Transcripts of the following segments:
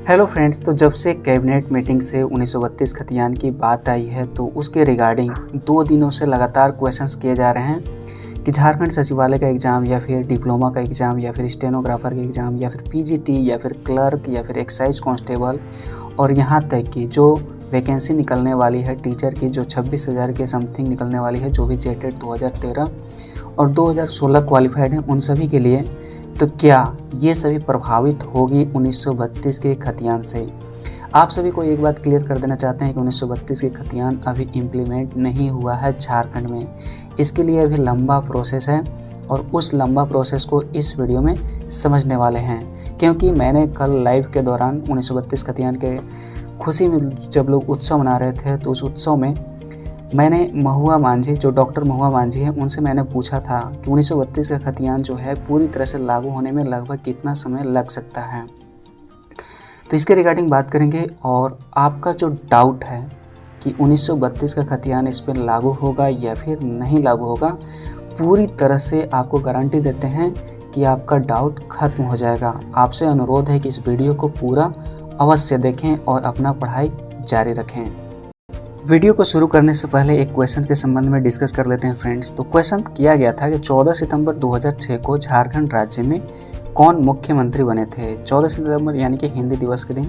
Hello friends, तो जब से कैबिनेट मीटिंग से 1932 खतियान की बात आई है तो उसके रिगार्डिंग 2 दिनों से लगातार क्वेश्चंस किए जा रहे हैं कि झारखंड सचिवालय का एग्ज़ाम या फिर डिप्लोमा का एग्ज़ाम या फिर स्टेनोग्राफर का एग्ज़ाम या फिर पीजीटी या फिर क्लर्क या फिर एक्साइज कांस्टेबल और यहाँ तक कि जो वैकेंसी निकलने वाली है टीचर की जो 26,000 के समथिंग निकलने वाली है, जो भी जेटेड 2013 और 2016 क्वालिफाइड हैं उन सभी के लिए, तो क्या ये सभी प्रभावित होगी 1932 के खतियान से। आप सभी को एक बात क्लियर कर देना चाहते हैं कि 1932 के खतियान अभी इम्प्लीमेंट नहीं हुआ है झारखंड में। इसके लिए अभी लंबा प्रोसेस है और उस लंबा प्रोसेस को इस वीडियो में समझने वाले हैं, क्योंकि मैंने कल लाइव के दौरान 1932 खतियान के खुशी में जब लोग उत्सव मना रहे थे तो उस उत्सव में मैंने महुआ मांझी, जो डॉक्टर महुआ मांझी हैं, उनसे मैंने पूछा था कि 1932 का खतियान जो है पूरी तरह से लागू होने में लगभग कितना समय लग सकता है। तो इसके रिगार्डिंग बात करेंगे और आपका जो डाउट है कि 1932 का खतियान इस पर लागू होगा या फिर नहीं लागू होगा, पूरी तरह से आपको गारंटी देते हैं कि आपका डाउट खत्म हो जाएगा। आपसे अनुरोध है कि इस वीडियो को पूरा अवश्य देखें और अपना पढ़ाई जारी रखें। वीडियो को शुरू करने से पहले एक क्वेश्चन के संबंध में डिस्कस कर लेते हैं फ्रेंड्स। तो क्वेश्चन किया गया था कि 14 सितंबर 2006 को झारखंड राज्य में कौन मुख्यमंत्री बने थे। 14 सितंबर यानी कि हिंदी दिवस के दिन।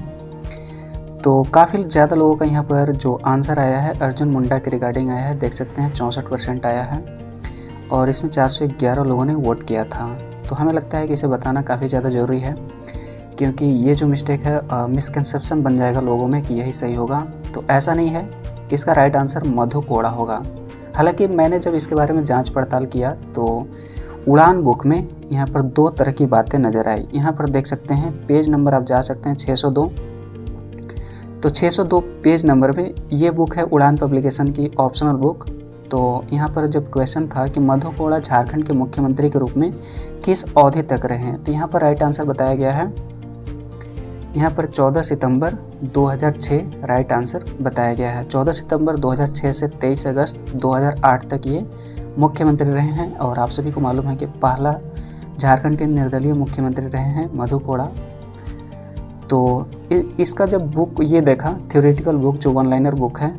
तो काफ़ी ज़्यादा लोगों का यहाँ पर जो आंसर आया है अर्जुन मुंडा के रिगार्डिंग आया है, देख सकते हैं 64% आया है और इसमें 411 लोगों ने वोट किया था। तो हमें लगता है कि इसे बताना काफ़ी ज़्यादा ज़रूरी है, क्योंकि ये जो मिस्टेक है मिसकंसेप्शन बन जाएगा लोगों में कि यही सही होगा। तो ऐसा नहीं है, इसका राइट आंसर मधु कोड़ा होगा। हालांकि मैंने जब इसके बारे में जांच पड़ताल किया तो उड़ान बुक में यहाँ पर 2 तरह की बातें नज़र आई। यहाँ पर देख सकते हैं पेज नंबर आप जा सकते हैं 602। तो 602 पेज नंबर में ये बुक है उड़ान पब्लिकेशन की ऑप्शनल बुक। तो यहाँ पर जब क्वेश्चन था कि मधु कोड़ा झारखंड के मुख्यमंत्री के रूप में किस अवधि तक रहे हैं, तो यहाँ पर राइट आंसर बताया गया है। यहाँ पर 14 सितंबर 2006 राइट आंसर बताया गया है। 14 सितंबर 2006 से 23 अगस्त 2008 तक ये मुख्यमंत्री रहे हैं और आप सभी को मालूम है कि पहला झारखंड के निर्दलीय मुख्यमंत्री रहे हैं मधु कोड़ा। तो इसका जब बुक ये देखा, थ्योरेटिकल बुक जो वन लाइनर बुक है,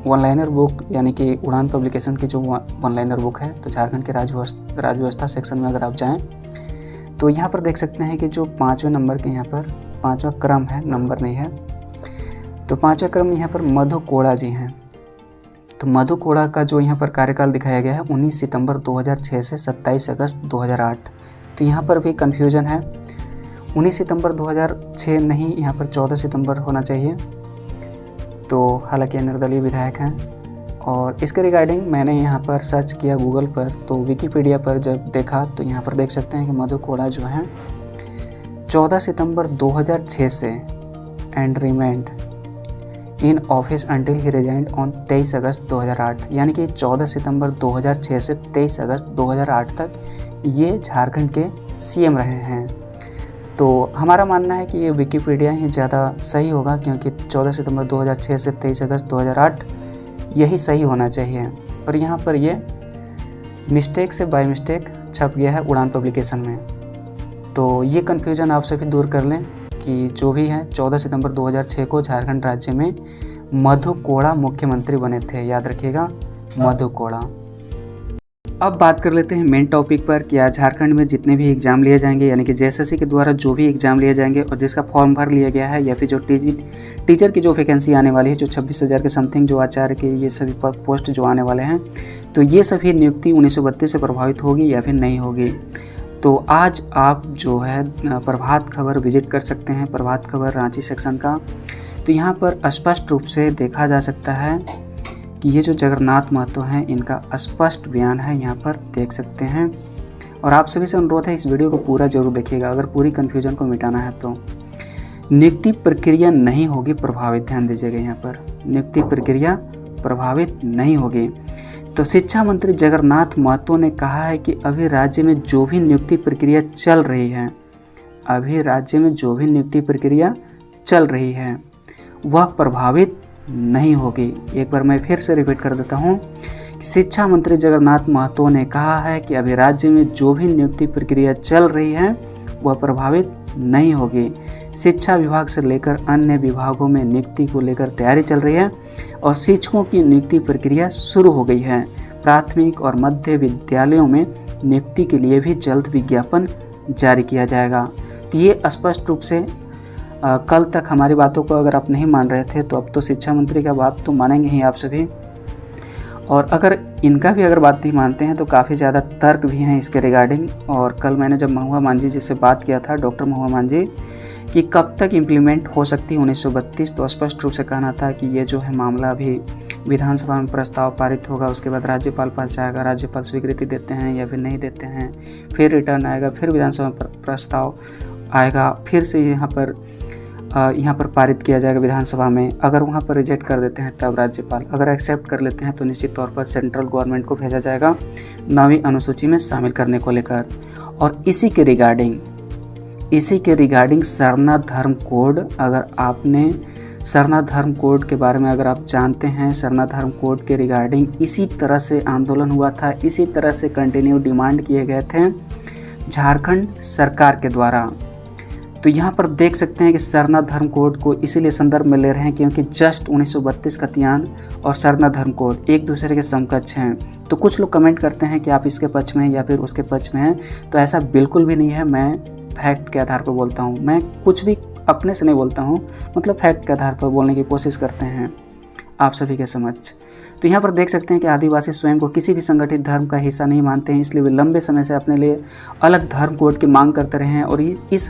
वन लाइनर बुक यानी कि उड़ान पब्लिकेशन की जो वन लाइनर बुक है, तो झारखंड के राज्य व्यवस्था सेक्शन में अगर आप जाएँ तो यहाँ पर देख सकते हैं कि जो 5वें नंबर के यहाँ पर 5वां क्रम है, नंबर नहीं है, तो 5वां क्रम यहाँ पर मधु कोड़ा जी हैं। तो मधु कोड़ा का जो यहाँ पर कार्यकाल दिखाया गया है 19 सितंबर 2006 से 27 अगस्त 2008। तो यहाँ पर भी कन्फ्यूजन है, 19 सितंबर 2006 नहीं, यहाँ पर 14 सितंबर होना चाहिए। तो हालांकि निर्दलीय विधायक हैं और इसके रिगार्डिंग मैंने यहाँ पर सर्च किया गूगल पर, तो विकिपीडिया पर जब देखा तो यहाँ पर देख सकते हैं कि मधु कोड़ा जो हैं 14 सितंबर 2006 से and remained in office until he resigned on 23 August 2008, यानी कि 14 सितंबर 2006 से 23 अगस्त 2008 तक ये झारखंड के सीएम रहे हैं। तो हमारा मानना है कि ये विकिपीडिया ही ज़्यादा सही होगा, क्योंकि 14 सितंबर 2006 से 23 अगस्त 2008 यही सही होना चाहिए। और यहाँ पर ये मिस्टेक से बाय मिस्टेक छप गया है उड़ान पब्लिकेशन में। तो ये कन्फ्यूजन आप सभी दूर कर लें कि जो भी है 14 सितंबर 2006 को झारखंड राज्य में मधु कोड़ा मुख्यमंत्री बने थे, याद रखिएगा मधु कोड़ा। अब बात कर लेते हैं मेन टॉपिक पर कि आज झारखंड में जितने भी एग्ज़ाम लिए जाएंगे, यानी कि जेएसएससी के द्वारा जो भी एग्ज़ाम लिए जाएंगे और जिसका फॉर्म भर लिया गया है, या फिर जो टीचर की जो वैकेंसी आने वाली है, जो 26,000 के समथिंग जो आचार्य के ये सभी पोस्ट जो आने वाले हैं, तो ये सभी नियुक्ति 1932 से प्रभावित होगी या फिर नहीं होगी। तो आज आप जो है प्रभात खबर विजिट कर सकते हैं, प्रभात खबर रांची सेक्शन का। तो यहाँ पर स्पष्ट रूप से देखा जा सकता है कि ये जो जगन्नाथ महतो हैं इनका स्पष्ट बयान है, यहाँ पर देख सकते हैं। और आप सभी से अनुरोध है इस वीडियो को पूरा जरूर देखिएगा अगर पूरी कन्फ्यूजन को मिटाना है। तो नियुक्ति प्रक्रिया नहीं होगी प्रभावित, ध्यान दीजिएगा, यहाँ पर नियुक्ति प्रक्रिया प्रभावित नहीं होगी। तो शिक्षा मंत्री जगन्नाथ महतो ने कहा है कि अभी राज्य में जो भी नियुक्ति प्रक्रिया चल रही है, अभी राज्य में जो भी नियुक्ति प्रक्रिया चल रही है वह प्रभावित नहीं होगी। एक बार मैं फिर से रिपीट कर देता हूँ, शिक्षा मंत्री जगन्नाथ महतो ने कहा है कि अभी राज्य में जो भी नियुक्ति प्रक्रिया चल रही है वह प्रभावित नहीं होगी। शिक्षा विभाग से लेकर अन्य विभागों में नियुक्ति को लेकर तैयारी चल रही है और शिक्षकों की नियुक्ति प्रक्रिया शुरू हो गई है। प्राथमिक और मध्य विद्यालयों में नियुक्ति के लिए भी जल्द विज्ञापन जारी किया जाएगा। तो ये स्पष्ट रूप से कल तक हमारी बातों को अगर आप नहीं मान रहे थे तो अब तो शिक्षा मंत्री का बात तो मानेंगे ही आप सभी, और अगर इनका भी अगर बात नहीं मानते हैं तो काफ़ी ज़्यादा तर्क भी हैं इसके रिगार्डिंग। और कल मैंने जब महुआ मांझी जी से बात किया था, डॉक्टर महुआ मांझी, कि कब तक इम्प्लीमेंट हो सकती है 1932, तो स्पष्ट रूप से कहना था कि ये जो है मामला अभी विधानसभा में प्रस्ताव पारित होगा, उसके बाद राज्यपाल पास जाएगा, राज्यपाल स्वीकृति देते हैं या फिर नहीं देते हैं, फिर रिटर्न आएगा, फिर विधानसभा में प्रस्ताव आएगा, फिर से यहाँ पर पारित किया जाएगा विधानसभा में। अगर वहाँ पर रिजेक्ट कर देते हैं तब राज्यपाल, अगर एक्सेप्ट कर लेते हैं तो निश्चित तौर पर सेंट्रल गवर्नमेंट को भेजा जाएगा 9वीं अनुसूची में शामिल करने को लेकर। और इसी के रिगार्डिंग सरना धर्म कोड, अगर आपने सरना धर्म कोड के बारे में अगर आप जानते हैं, सरना धर्म कोड के रिगार्डिंग इसी तरह से आंदोलन हुआ था, इसी तरह से कंटिन्यू डिमांड किए गए थे झारखंड सरकार के द्वारा। तो यहाँ पर देख सकते हैं कि सरना धर्म कोड को इसीलिए संदर्भ में ले रहे हैं क्योंकि जस्ट 1932 खतियान और सरना धर्म कोड एक दूसरे के समकक्ष हैं। तो कुछ लोग कमेंट करते हैं कि आप इसके पक्ष में हैं या फिर उसके पक्ष में हैं, तो ऐसा बिल्कुल भी नहीं है। मैं फैक्ट के आधार पर बोलता हूँ, मैं कुछ भी अपने से नहीं बोलता हूँ, मतलब फैक्ट के आधार पर बोलने की कोशिश करते हैं आप सभी के समक्ष। तो यहाँ पर देख सकते हैं कि आदिवासी स्वयं को किसी भी संगठित धर्म का हिस्सा नहीं मानते हैं, इसलिए वे लंबे समय से अपने लिए अलग धर्म कोड की मांग करते रहे हैं। और इस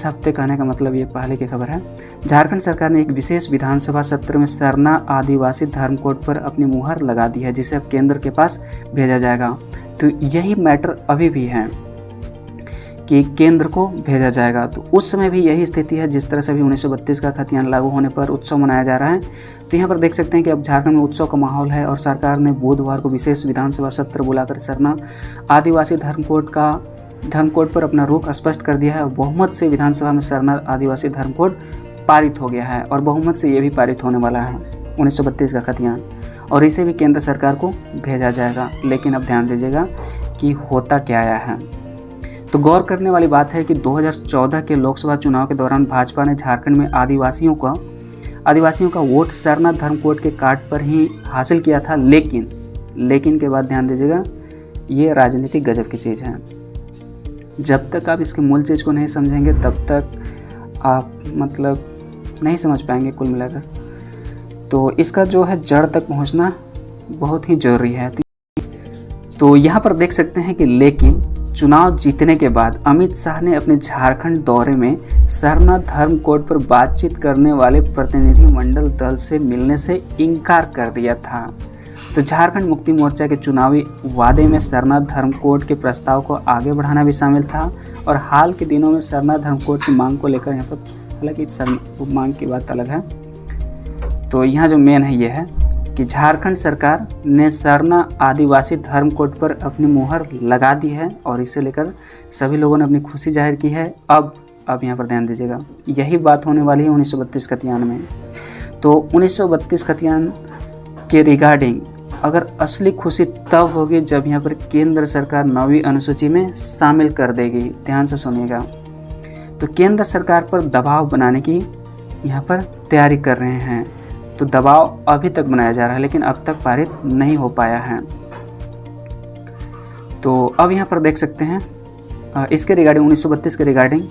हफ्ते कहने का मतलब ये पहले की खबर है, झारखंड सरकार ने एक विशेष विधानसभा सत्र में सरना आदिवासी धर्म कोड पर अपनी मुहर लगा दी है, जिसे अब केंद्र के पास भेजा जाएगा। तो यही मैटर अभी भी है कि केंद्र को भेजा जाएगा। तो उस समय भी यही स्थिति है जिस तरह से अभी 1932 का खतियान लागू होने पर उत्सव मनाया जा रहा है। तो यहाँ पर देख सकते हैं कि अब झारखंड में उत्सव का माहौल है और सरकार ने बुधवार को विशेष विधानसभा सत्र बुलाकर सरना आदिवासी धर्म कोड पर अपना रुख स्पष्ट कर दिया है। बहुमत से विधानसभा में सरना आदिवासी धर्म कोड पारित हो गया है और बहुमत से ये भी पारित होने वाला है 1932 का खतियान, और इसे भी केंद्र सरकार को भेजा जाएगा। लेकिन अब ध्यान दीजिएगा कि होता क्या आया है। तो गौर करने वाली बात है कि 2014 के लोकसभा चुनाव के दौरान भाजपा ने झारखंड में आदिवासियों का वोट सरना धर्म कोड के कार्ड पर ही हासिल किया था। लेकिन के बाद ध्यान दीजिएगा, ये राजनीतिक गजब की चीज़ है। जब तक आप इसके मूल चीज़ को नहीं समझेंगे तब तक आप मतलब नहीं समझ पाएंगे कुल मिलाकर। तो इसका जो है जड़ तक पहुंचना बहुत ही ज़रूरी है। तो यहाँ पर देख सकते हैं कि लेकिन चुनाव जीतने के बाद अमित शाह ने अपने झारखंड दौरे में सरना धर्म कोड पर बातचीत करने वाले प्रतिनिधिमंडल दल से मिलने से इनकार कर दिया था। तो झारखंड मुक्ति मोर्चा के चुनावी वादे में सरना धर्म कोड के प्रस्ताव को आगे बढ़ाना भी शामिल था। और हाल के दिनों में सरना धर्म कोड की मांग को लेकर यहाँ पर, हालांकि मांग की बात अलग है, तो यहाँ जो मेन है ये है कि झारखंड सरकार ने सरना आदिवासी धर्म कोड पर अपनी मुहर लगा दी है और इसे लेकर सभी लोगों ने अपनी खुशी जाहिर की है। अब यहाँ पर ध्यान दीजिएगा, यही बात होने वाली है 1932 खतियान में। तो 1932 खतियान के रिगार्डिंग अगर असली खुशी तब होगी जब यहाँ पर केंद्र सरकार 9वीं अनुसूची में शामिल कर देगी। ध्यान से सुनिएगा। तो केंद्र सरकार पर दबाव बनाने की यहाँ पर तैयारी कर रहे हैं। तो दबाव अभी तक बनाया जा रहा है लेकिन अब तक पारित नहीं हो पाया है। तो अब यहाँ पर देख सकते हैं इसके रिगार्डिंग 1932 के रिगार्डिंग,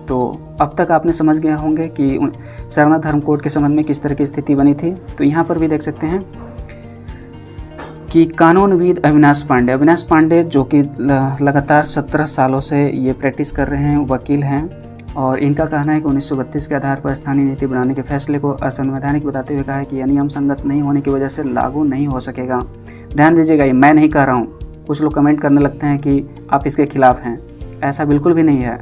तो अब तक आपने समझ गए होंगे कि सरना धर्म कोड के संबंध में किस तरह की स्थिति बनी थी। तो यहाँ पर भी देख सकते हैं कि कानूनविद अविनाश पांडे जो कि लगातार 17 सालों से ये प्रैक्टिस कर रहे हैं, वकील हैं, और इनका कहना है कि 1932 के आधार पर स्थानीय नीति बनाने के फैसले को असंवैधानिक बताते हुए कहा है कि यह नियम संगत नहीं होने की वजह से लागू नहीं हो सकेगा। ध्यान दीजिएगा, ये मैं नहीं कह रहा हूँ। कुछ लोग कमेंट करने लगते हैं कि आप इसके खिलाफ हैं, ऐसा बिल्कुल भी नहीं है।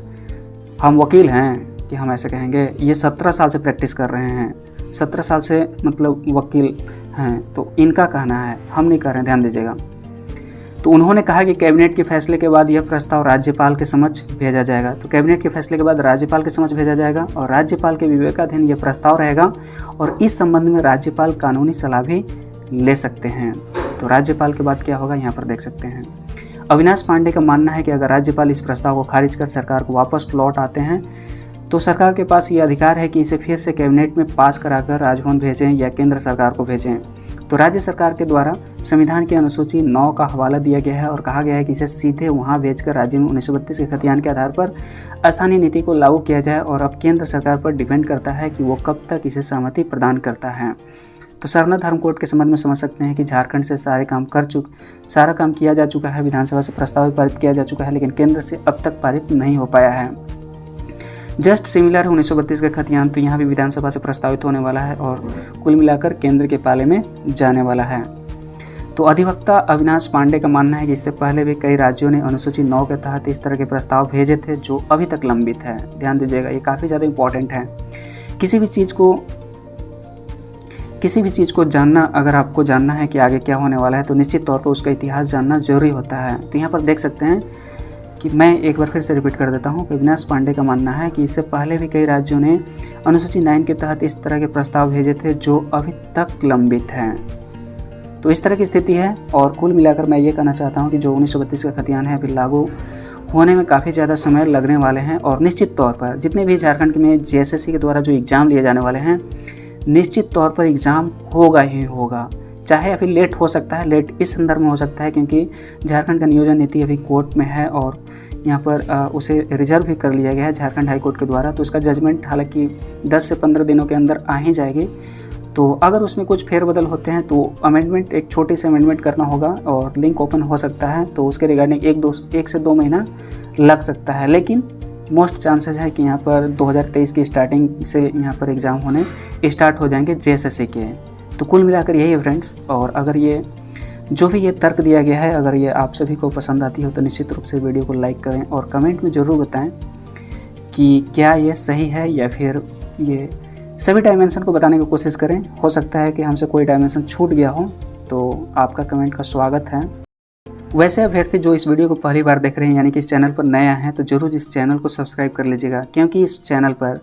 हम वकील हैं कि हम ऐसे कहेंगे। ये 17 साल से प्रैक्टिस कर रहे हैं, 17 साल से मतलब वकील हैं, तो इनका कहना है, हम नहीं कह रहे हैं। ध्यान दीजिएगा। तो उन्होंने कहा कि कैबिनेट के फैसले के बाद यह प्रस्ताव राज्यपाल के समक्ष भेजा जाएगा। तो कैबिनेट के फैसले के बाद राज्यपाल के समक्ष भेजा जाएगा और राज्यपाल के विवेकाधीन यह प्रस्ताव रहेगा और इस संबंध में राज्यपाल कानूनी सलाह भी ले सकते हैं। तो राज्यपाल के बाद क्या होगा यहाँ पर देख सकते हैं। अविनाश पांडे का मानना है कि अगर राज्यपाल इस प्रस्ताव को खारिज कर सरकार को वापस लौट आते हैं तो सरकार के पास ये अधिकार है कि इसे फिर से कैबिनेट में पास कराकर राजभवन भेजें या केंद्र सरकार को भेजें। तो राज्य सरकार के द्वारा संविधान की अनुसूची 9 का हवाला दिया गया है और कहा गया है कि इसे सीधे वहां भेजकर राज्य में 1932 के खतियान के आधार पर स्थानीय नीति को लागू किया जाए और अब केंद्र सरकार पर डिपेंड करता है कि वो कब तक इसे सहमति प्रदान करता है। तो सरना धर्म कोड के संबंध में समझ सकते हैं कि झारखंड से सारा काम किया जा चुका है, विधानसभा से प्रस्ताव पारित किया जा चुका है, लेकिन केंद्र से अब तक पारित नहीं हो पाया है। जस्ट सिमिलर 1932 का खतियान तो यहाँ भी विधानसभा से प्रस्तावित होने वाला है और कुल मिलाकर केंद्र के पाले में जाने वाला है। तो अधिवक्ता अविनाश पांडे का मानना है कि इससे पहले भी कई राज्यों ने अनुसूची 9 के तहत इस तरह के प्रस्ताव भेजे थे जो अभी तक लंबित है। ध्यान दीजिएगा, ये काफ़ी ज़्यादा इम्पॉर्टेंट है। किसी भी चीज़ को जानना, अगर आपको जानना है कि आगे क्या होने वाला है तो निश्चित तौर पर उसका इतिहास जानना जरूरी होता है। तो यहाँ पर देख सकते हैं कि मैं एक बार फिर से रिपीट कर देता हूँ कि अविनाश पांडे का मानना है कि इससे पहले भी कई राज्यों ने अनुसूची 9 के तहत इस तरह के प्रस्ताव भेजे थे जो अभी तक लंबित हैं। तो इस तरह की स्थिति है और कुल मिलाकर मैं ये कहना चाहता हूँ कि जो 1932 का खतियान है अभी लागू होने में काफ़ी ज़्यादा समय लगने वाले हैं और निश्चित तौर पर जितने भी झारखंड में JSSC के द्वारा जो एग्ज़ाम लिए जाने वाले हैं निश्चित तौर पर एग्ज़ाम होगा ही होगा, चाहे अभी लेट हो सकता है। लेट इस संदर्भ में हो सकता है क्योंकि झारखंड का नियोजन नीति अभी कोर्ट में है और यहाँ पर उसे रिजर्व भी कर लिया गया है झारखंड हाई कोर्ट के द्वारा। तो उसका जजमेंट हालांकि 10 से 15 दिनों के अंदर आ ही जाएगी। तो अगर उसमें कुछ फेरबदल होते हैं तो अमेंडमेंट, एक छोटी सी अमेंडमेंट करना होगा और लिंक ओपन हो सकता है, तो उसके रिगार्डिंग 1 से 2 महीना लग सकता है। लेकिन मोस्ट चांसेस है कि यहाँ पर 2023 की स्टार्टिंग से यहाँ पर एग्ज़ाम होने स्टार्ट हो जाएंगे JSSC के। तो कुल मिलाकर यही है फ्रेंड्स। और अगर ये जो भी ये तर्क दिया गया है अगर ये आप सभी को पसंद आती हो तो निश्चित रूप से वीडियो को लाइक करें और कमेंट में ज़रूर बताएं कि क्या ये सही है या फिर ये सभी डायमेंशन को बताने की कोशिश करें। हो सकता है कि हमसे कोई डायमेंशन छूट गया हो, तो आपका कमेंट का स्वागत है। वैसे अभ्यर्थी जो इस वीडियो को पहली बार देख रहे हैं यानी कि इस चैनल पर नया है तो ज़रूर इस चैनल को सब्सक्राइब कर लीजिएगा, क्योंकि इस चैनल पर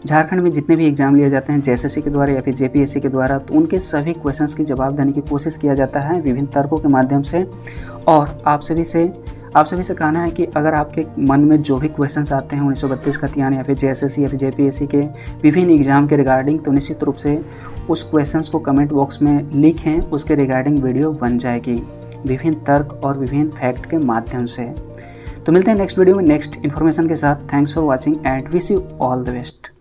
झारखंड में जितने भी एग्जाम लिए जाते हैं JSSC के द्वारा या फिर JPSC के द्वारा तो उनके सभी क्वेश्चंस की जवाब देने की कोशिश किया जाता है विभिन्न तर्कों के माध्यम से। और आप सभी से कहना है कि अगर आपके मन में जो भी क्वेश्चंस आते हैं 1932 खतियान या फिर JSSC या फिर JPSC के विभिन्न एग्जाम के रिगार्डिंग तो निश्चित रूप से उस क्वेश्चंस को कमेंट बॉक्स में लिखें, उसके रिगार्डिंग वीडियो बन जाएगी विभिन्न तर्क और विभिन्न फैक्ट के माध्यम से। तो मिलते हैं नेक्स्ट वीडियो में नेक्स्ट इन्फॉर्मेशन के साथ। Thanks for watching and wish you all the best.